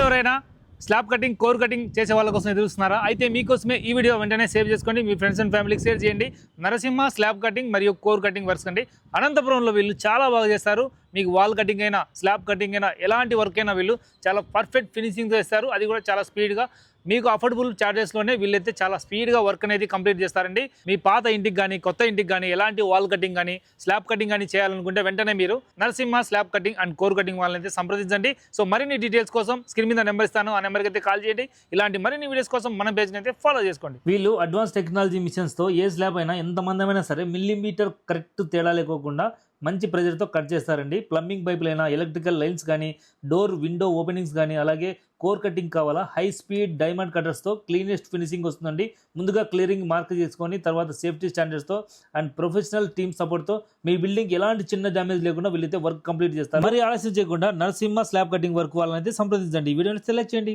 ఎవరైనా slab cutting core cutting చేసే వాళ్ళ కోసం ఎదురుస్తున్నారా? అయితే మీకోసమే ఈ వీడియో వెంటనే సేవ్ చేసుకోండి, మీ ఫ్రెండ్స్ అండ్ ఫ్యామిలీకి షేర్ చేయండి. నరసింహ స్లాబ్ కటింగ్ మరియు కోర్ కటింగ్ వర్క్స్ అండి. అనంతపురంలో వీళ్ళు చాలా బాగా చేస్తారు. మీకు వాల్ కటింగ్ అయినా స్లాబ్ కటింగ్ అయినా ఎలాంటి వర్క్ అయినా వీళ్ళు చాలా పర్ఫెక్ట్ ఫినిషింగ్ చేస్తారు. అది కూడా చాలా స్పీడ్గా మీకు అఫోర్డబుల్ చార్జెస్లోనే వీళ్ళైతే చాలా స్పీడ్గా వర్క్ అనేది కంప్లీట్ చేస్తారండి. మీ పాత ఇంటికి కానీ కొత్త ఇంటికి కానీ ఎలాంటి వాల్ కటింగ్ కానీ స్లాబ్ కటింగ్ కానీ చేయాలనుకుంటే వెంటనే మీరు Narasimha slab cutting and core cutting వాళ్ళని అయితే సంప్రదించండి. సో మరిన్ని డీటెయిల్స్ కోసం స్క్రీన్ మీద నెంబర్ ఇస్తాను, ఆ నెంబర్కి అయితే కాల్ చేయండి. ఇలాంటి మరిన్ని వీడియోస్ కోసం మన పేజ్ని అయితే ఫాలో చేసుకోండి. వీళ్ళు అడ్వాన్స్ టెక్నాలజీ మిషన్స్తో ఏ స్లాబ్ అయినా ఎంత మందమైనా సరే మిల్లీమీటర్ కరెక్ట్ తేడా లేకోకుండా మంచి ప్రెజర్తో కట్ చేస్తారండి. ప్లంబింగ్ పైపులైనా ఎలక్ట్రికల్ లైన్స్ కానీ డోర్ విండో ఓపెనింగ్స్ కానీ అలాగే కోర్ కటింగ్ కావాలా హై స్పీడ్ డైమండ్ కటర్స్తో క్లీనెస్ట్ ఫినిషింగ్ వస్తుందండి. ముందుగా క్లియరింగ్ మార్క్ చేసుకొని తర్వాత సేఫ్టీ స్టాండర్డ్స్తో అండ్ ప్రొఫెషనల్ టీమ్ సపోర్ట్తో మీ బిల్డింగ్ ఎలాంటి చిన్న డ్యామేజ్ లేకుండా వీళ్ళైతే వర్క్ కంప్లీట్ చేస్తారు. మరి ఆలస్యం చేయకుండా నరసింహ స్లాబ్ కటింగ్ వర్క్ వాళ్ళని అయితే సంప్రదించండి. ఈ వీడియోని సెలెక్ట్ చేయండి.